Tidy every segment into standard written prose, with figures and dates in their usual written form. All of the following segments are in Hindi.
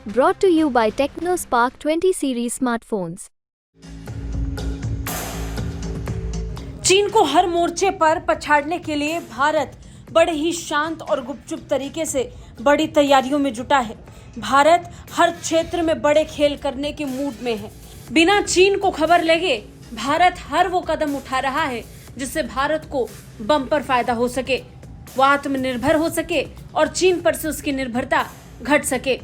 Brought to you by TechnoSpark 20 series smartphones. चीन को हर मोर्चे पर पछाड़ने के लिए भारत बड़े ही शांत और गुपचुप तरीके से बड़ी तैयारियों में जुटा है। भारत हर क्षेत्र में बड़े खेल करने के मूड में है। बिना चीन को खबर लगे भारत हर वो कदम उठा रहा है जिससे भारत को बम्पर फायदा हो सके, वो आत्मनिर्भर हो सके और चीन पर से उसकी निर्भरता घट सके।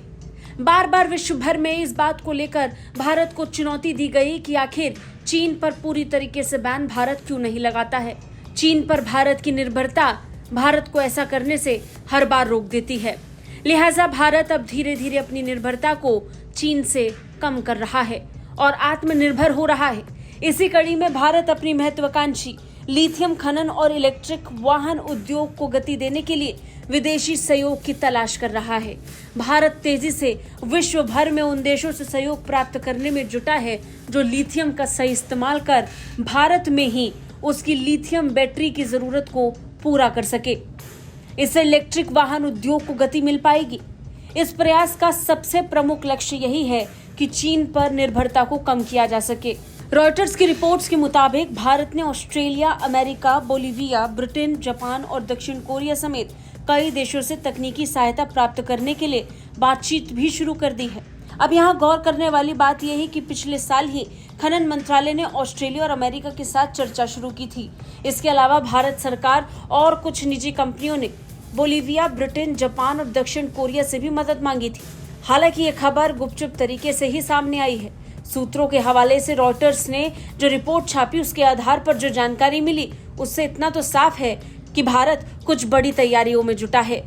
बार बार विश्व भर में इस बात को लेकर भारत को चुनौती दी गई कि आखिर चीन पर पूरी तरीके से बैन भारत क्यों नहीं लगाता है। चीन पर भारत की निर्भरता भारत को ऐसा करने से हर बार रोक देती है। लिहाजा भारत अब धीरे धीरे अपनी निर्भरता को चीन से कम कर रहा है और आत्मनिर्भर हो रहा है। इसी कड़ी में भारत अपनी महत्वाकांक्षी लिथियम खनन और इलेक्ट्रिक वाहन उद्योग को गति देने के लिए विदेशी सहयोग की तलाश कर रहा है। भारत तेजी से विश्व भर में उन देशों से सहयोग प्राप्त करने में जुटा है जो लिथियम का सही इस्तेमाल कर भारत में ही उसकी लिथियम बैटरी की जरूरत को पूरा कर सके। इससे इलेक्ट्रिक वाहन उद्योग को गति मिल पाएगी। इस प्रयास का सबसे प्रमुख लक्ष्य यही है कि चीन पर निर्भरता को कम किया जा सके। रॉयटर्स की रिपोर्ट्स के मुताबिक भारत ने Australia, America, Bolivia, Britain, Japan और दक्षिण कोरिया समेत कई देशों से तकनीकी सहायता प्राप्त करने के लिए बातचीत भी शुरू कर दी है। अब यहाँ गौर करने वाली बात यह है कि पिछले साल ही खनन मंत्रालय ने ऑस्ट्रेलिया और अमेरिका के साथ चर्चा शुरू की थी। इसके अलावा भारत सरकार और कुछ निजी कंपनियों ने बोलीविया, ब्रिटेन, जापान और दक्षिण कोरिया से भी मदद मांगी थी। हालांकि ये खबर गुपचुप तरीके से ही सामने आई है। सूत्रों के हवाले से रॉयटर्स ने जो रिपोर्ट छापी उसके आधार पर जो जानकारी मिली उससे इतना तो साफ है कि भारत कुछ बड़ी तैयारियों में जुटा है।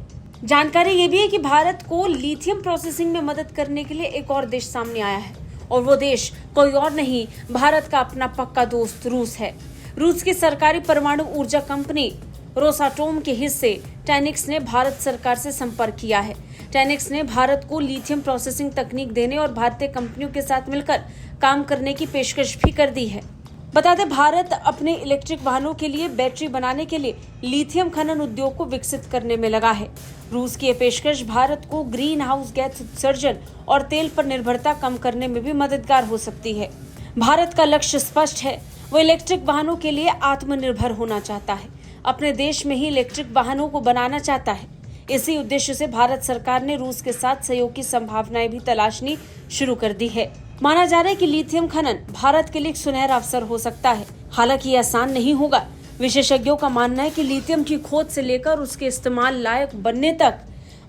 जानकारी ये भी है कि भारत को लिथियम प्रोसेसिंग में मदद करने के लिए एक और देश सामने आया है और वो देश कोई और नहीं, भारत का अपना पक्का दोस्त रूस है। रूस की सरकारी परमाणु ऊर्जा कंपनी रोसाटोम के हिस्से टैनिक्स ने भारत सरकार से संपर्क किया है। टैनिक्स ने भारत को लिथियम प्रोसेसिंग तकनीक देने और भारतीय कंपनियों के साथ मिलकर काम करने की पेशकश भी कर दी है। बता दें, भारत अपने इलेक्ट्रिक वाहनों के लिए बैटरी बनाने के लिए लिथियम खनन उद्योग को विकसित करने में लगा है। रूस की यह पेशकश भारत को ग्रीन हाउस गैस उत्सर्जन और तेल पर निर्भरता कम करने में भी मददगार हो सकती है। भारत का लक्ष्य स्पष्ट है, वो इलेक्ट्रिक वाहनों के लिए आत्मनिर्भर होना चाहता है, अपने देश में ही इलेक्ट्रिक वाहनों को बनाना चाहता है। इसी उद्देश्य से भारत सरकार ने रूस के साथ सहयोग की संभावनाएं भी तलाशनी शुरू कर दी है। माना जा रहा है कि लिथियम खनन भारत के लिए एक सुनहरा अवसर हो सकता है। हालांकि ये आसान नहीं होगा। विशेषज्ञों का मानना है कि लिथियम की खोज से लेकर उसके इस्तेमाल लायक बनने तक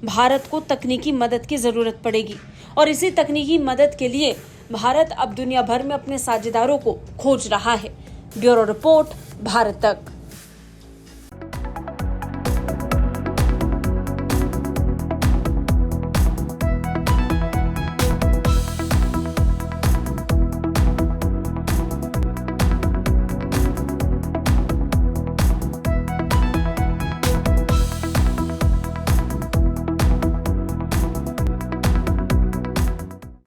भारत को तकनीकी मदद की जरूरत पड़ेगी और इसी तकनीकी मदद के लिए भारत अब दुनिया भर में अपने साझेदारों को खोज रहा है। ब्यूरो रिपोर्ट, भारत तक।